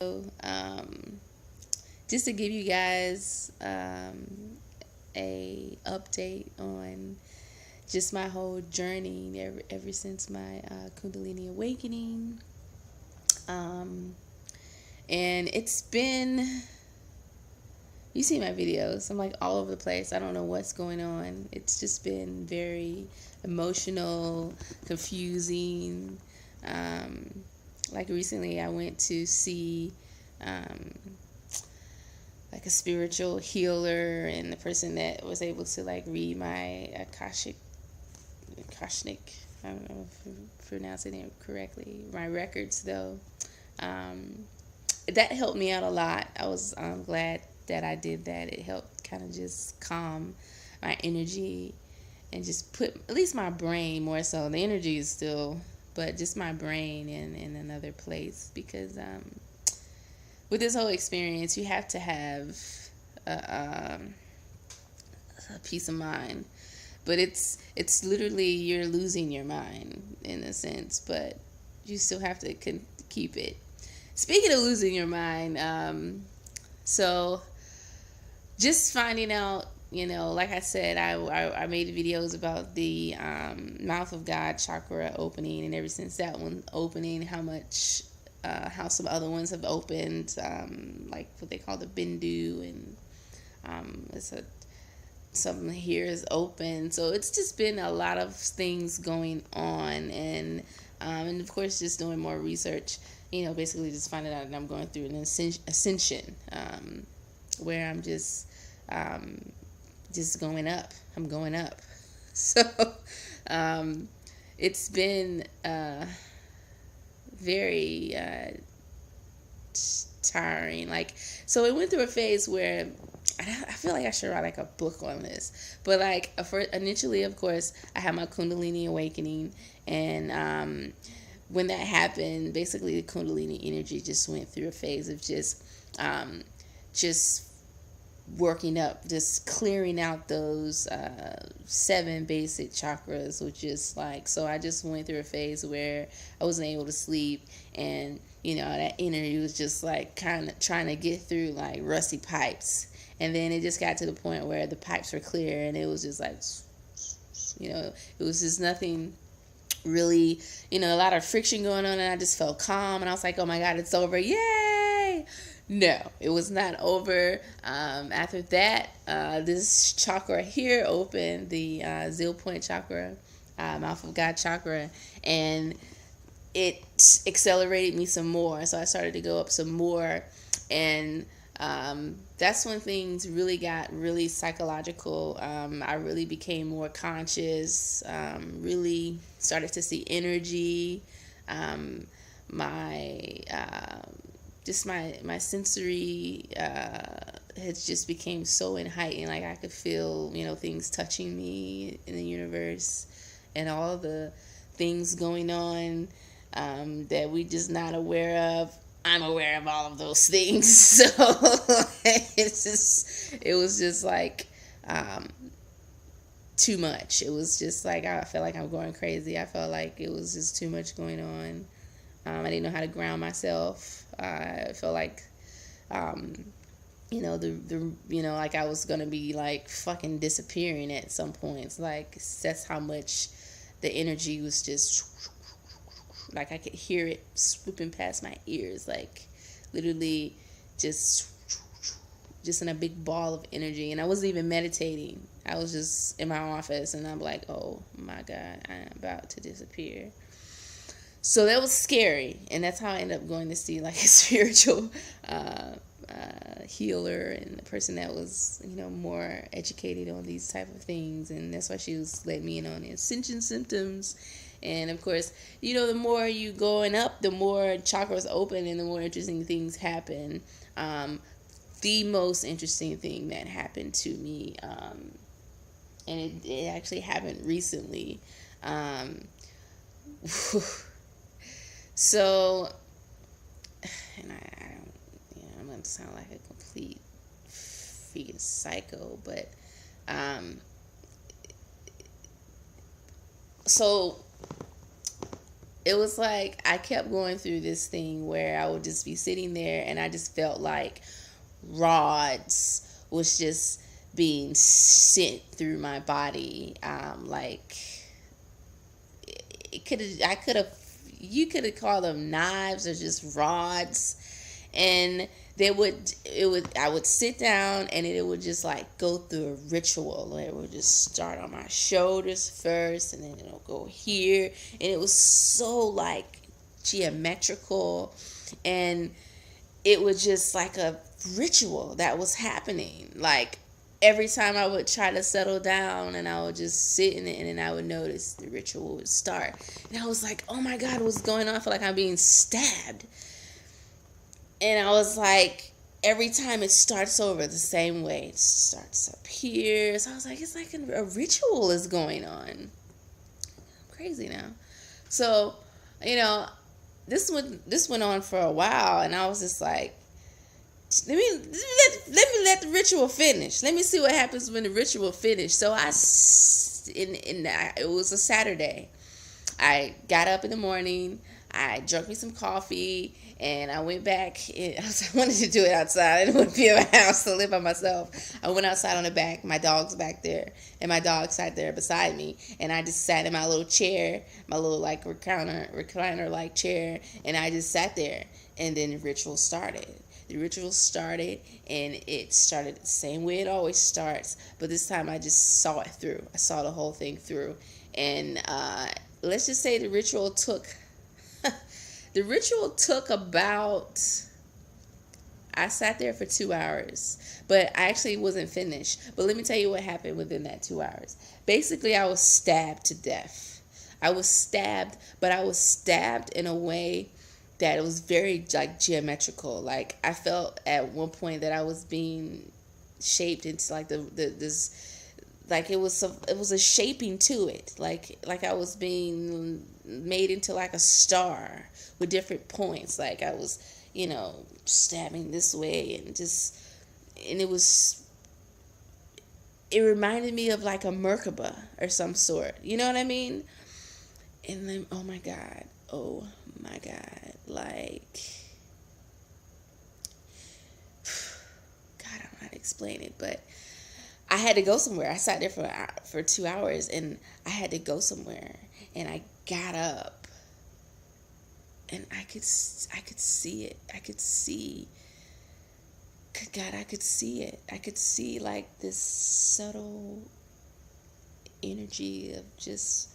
Um, just to give you guys a update on just my whole journey ever since my Kundalini awakening. Um, and it's been, you see my videos, I'm like all over the place. I don't know what's going on. It's just been very emotional, confusing. Like recently I went to see um, like a spiritual healer, and the person that was able to like read my Akashic, I don't know if I'm pronouncing it correctly, my records though. Um, that helped me out a lot. I was glad that I did that. It helped kind of just calm my energy and just put at least my brain more so. The energy is still, but just my brain in another place, because with this whole experience, you have to have a, a peace of mind. But it's literally you're losing your mind in a sense, but you still have to keep it. Speaking of losing your mind, so just finding out, like I said, I made videos about the mouth of God chakra opening, and ever since that one opening, how some other ones have opened, like what they call the Bindu, and something here is open. So it's just been a lot of things going on, and of course just doing more research. Basically just finding out that I'm going through an ascension, where I'm just going up. I'm going up. So it's been very tiring. So it went through a phase where I feel like I should write like a book on this. But initially, of course, I had my Kundalini awakening, and when that happened, basically the Kundalini energy just went through a phase of just working up, just clearing out those 7 basic chakras, which is so I just went through a phase where I wasn't able to sleep, and that energy was just kind of trying to get through like rusty pipes, and then it just got to the point where the pipes were clear, and it was just it was just nothing really, a lot of friction going on, and I just felt calm, and I was like, oh my God, it's over, yay! No, it was not over. After that, this chakra here opened, the Zeal Point chakra, Mouth of God chakra, and it accelerated me some more. So I started to go up some more, and that's when things really got really psychological. I really became more conscious, really started to see energy. My sensory has just became so heightened. Like I could feel, things touching me in the universe, and all the things going on that we just not aware of. I'm aware of all of those things. So it was just too much. It was just I felt like I'm going crazy. I felt like it was just too much going on. I didn't know how to ground myself. I felt like, like I was gonna be fucking disappearing at some points. That's how much the energy was just I could hear it swooping past my ears, literally just in a big ball of energy. And I wasn't even meditating. I was just in my office, and I'm like, oh my God, I'm about to disappear. So that was scary, and that's how I ended up going to see a spiritual healer, and the person that was more educated on these type of things, and that's why she was letting me in on the ascension symptoms. And of course, the more you going up, the more chakras open, and the more interesting things happen. The most interesting thing that happened to me, and it actually happened recently. So, and I'm going to sound like a complete freaking psycho, but, so it was like I kept going through this thing where I would just be sitting there and I just felt like rods was just being sent through my body. Like you could have called them knives or just rods, and I would sit down and it would just like go through a ritual. It would just start on my shoulders first, and then it'll go here, and it was so like geometrical, and it was just like a ritual that was happening. Like every time I would try to settle down and I would just sit in it, and then I would notice the ritual would start. And I was like, oh my God, what's going on? I feel like I'm being stabbed. And I was like, every time it starts over the same way. It starts up here. So I was like, it's like a ritual is going on. I'm crazy now. So, this went on for a while, and I was just like, let me let the ritual finish. Let me see what happens when the ritual finishes. So it was a Saturday. I got up in the morning. I drank me some coffee, and I went back. I wanted to do it outside. I didn't want to be in my house to live by myself. I went outside on the back. My dog's back there, and my dog sat there beside me. And I just sat in my little chair, my little like recliner like chair, and I just sat there. And then the ritual started. The ritual started, and it started the same way it always starts. But this time I just saw it through. I saw the whole thing through. And let's just say the ritual took about, I sat there for 2 hours, but I actually wasn't finished. But let me tell you what happened within that 2 hours. Basically, I was stabbed to death. I was stabbed, but I was stabbed in a way that it was very like geometrical. Like I felt at one point that I was being shaped into like this, like it was a shaping to it, like I was being made into like a star with different points. Like I was, stabbing this way, and it reminded me of like a Merkaba or some sort. You know what I mean? And then oh my god, like God, I don't know how to explain it, but I had to go somewhere. I sat there for 2 hours, and I had to go somewhere, and I got up, and I could see it. I could see, good God, I could see it. I could see like this subtle energy of just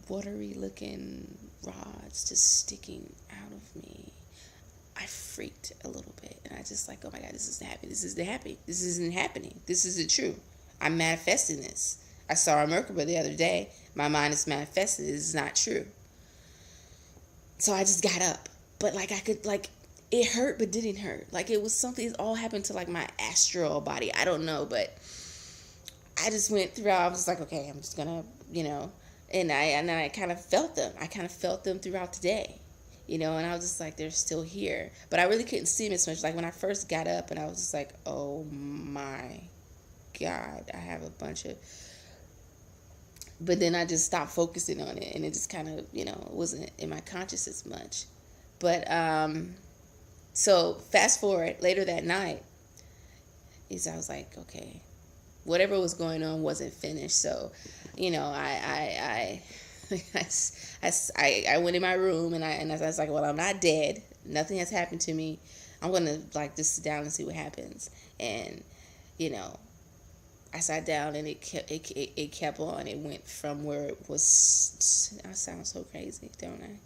watery looking rods just sticking out of me. I freaked a little bit, and I just like, oh my God, this isn't happening. This isn't happening. This isn't happening. This isn't true. I'm manifesting this. I saw a Merkaba the other day. My mind is manifested. This is not true. So I just got up, but like I could, like, it hurt but didn't hurt. Like it was something. It all happened to like my astral body. I don't know, but I just went throughout. I was just like, okay, I'm just gonna, and I kind of felt them. I kind of felt them throughout the day. And I was just like, they're still here. But I really couldn't see them as much. Like when I first got up, and I was just like, oh my God, I have a bunch of. But then I just stopped focusing on it, and it just kind of, it wasn't in my conscious as much. But so fast forward later that night, I was like, okay, whatever was going on wasn't finished. So, I went in my room, and I was like, well, I'm not dead. Nothing has happened to me. I'm going to like just sit down and see what happens. And, I sat down, and it kept on. It went from where it was. I sound so crazy, don't I?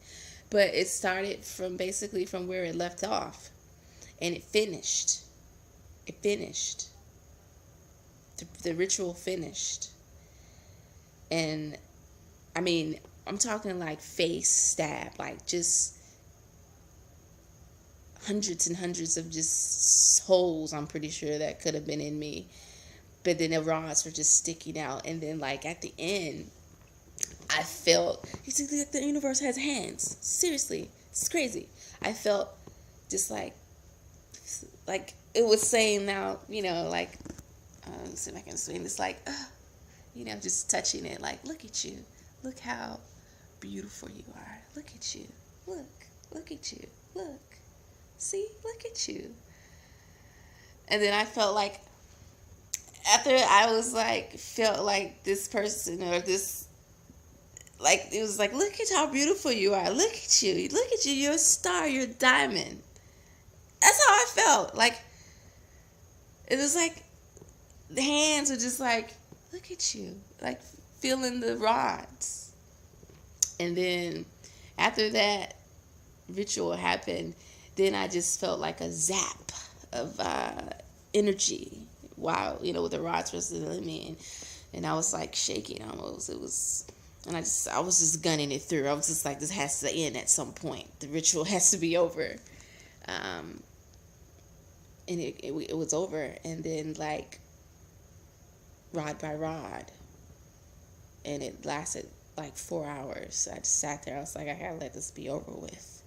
But it started from basically from where it left off, and it finished. It finished. The ritual finished. And I mean, I'm talking like face stab, like just hundreds and hundreds of just holes, I'm pretty sure, that could have been in me. But then the rods were just sticking out. And then like at the end, I felt, like the universe has hands. Seriously, it's crazy. I felt just like it was saying now, like, let's see if I can explain this, like, just touching it, like, look at you. Look how beautiful you are. look at you. Look at you. Look. See, look at you. And then I felt like, after I was like, felt like this person or this, like, it was like, look at how beautiful you are. Look at you. Look at you. You're a star. You're a diamond. That's how I felt. Like, it was like, the hands were just like, look at you. Like, feeling the rods. And then after that ritual happened, then I just felt like a zap of energy while, with the rods were still in me. And I was like shaking almost. It was, and I was just gunning it through. I was just like, this has to end at some point. The ritual has to be over. And it was over. And then, like, rod by rod. And it lasted like 4 hours. I just sat there. I was like, I gotta let this be over with.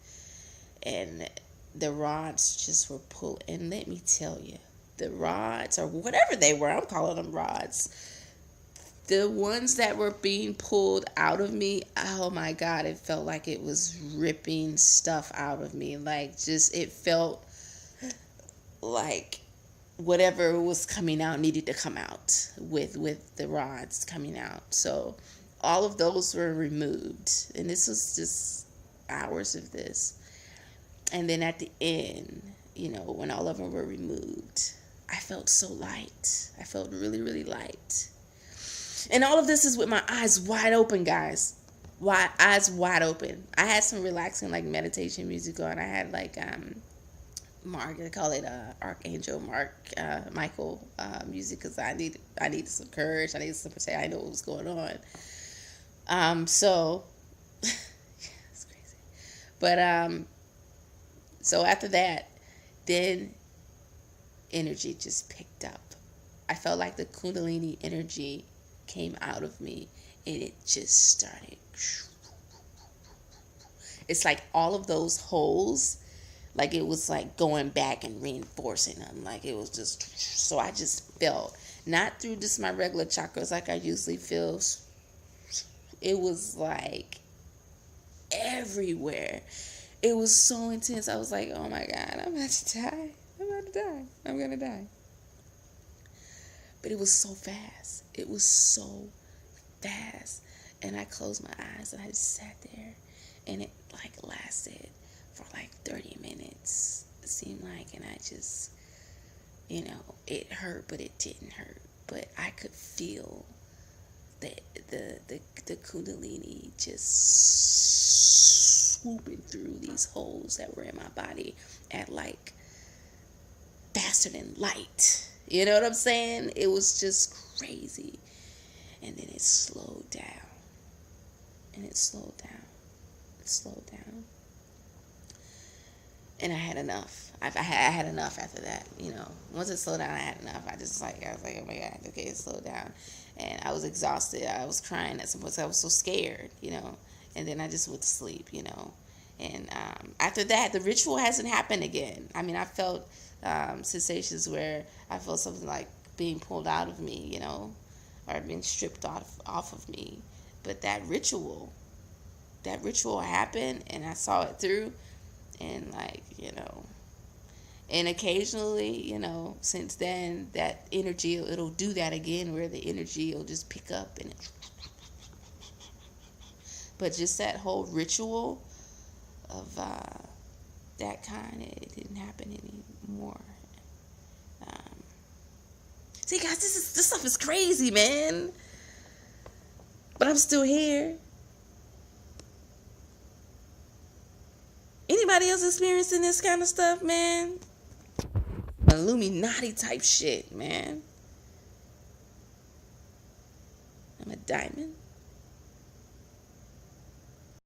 And the rods just were pulled. And let me tell you, the rods, or whatever they were, I'm calling them rods, the ones that were being pulled out of me, oh my God, it felt like it was ripping stuff out of me. Like, just, it felt like whatever was coming out needed to come out with the rods coming out. So all of those were removed. And this was just hours of this. And then at the end, when all of them were removed, I felt so light. I felt really, really light. And all of this is with my eyes wide open, guys. Eyes wide open. I had some relaxing, like, meditation music on. I had, like, Mark, they call it Archangel Michael music, because I needed some courage. I needed some protection. I know what was going on. So it's crazy. But so after that, then energy just picked up. I felt like the Kundalini energy came out of me, and it just started. It's like all of those holes, like it was like going back and reinforcing them. Like it was just, so I just felt, not through just my regular chakras like I usually feel. It was like everywhere. It was so intense. I was like, oh my God, I'm about to die. I'm going to die. But it was so fast. It was so fast. And I closed my eyes and I just sat there. And it like lasted for like 30 minutes. It seemed like. And I just, it hurt, but it didn't hurt. But I could feel the Kundalini just swooping through these holes that were in my body at like faster than light. You know what I'm saying? It was just crazy. And then it slowed down. And it slowed down. It slowed down. And I had enough. I had enough after that. Once it slowed down, I had enough. I was like, oh my God, okay, it slowed down. And I was exhausted. I was crying at some point. I was so scared, And then I just went to sleep, And after that, the ritual hasn't happened again. I mean, I felt sensations where I felt something like being pulled out of me, or being stripped off of me. But that ritual happened, and I saw it through. And like, and occasionally, since then, that energy, it'll do that again, where the energy will just pick up and but just that whole ritual of that kind, it didn't happen anymore. See, guys, this stuff is crazy, man. But I'm still here. Anybody else experiencing this kind of stuff, man? Illuminati type shit, man. I'm a diamond.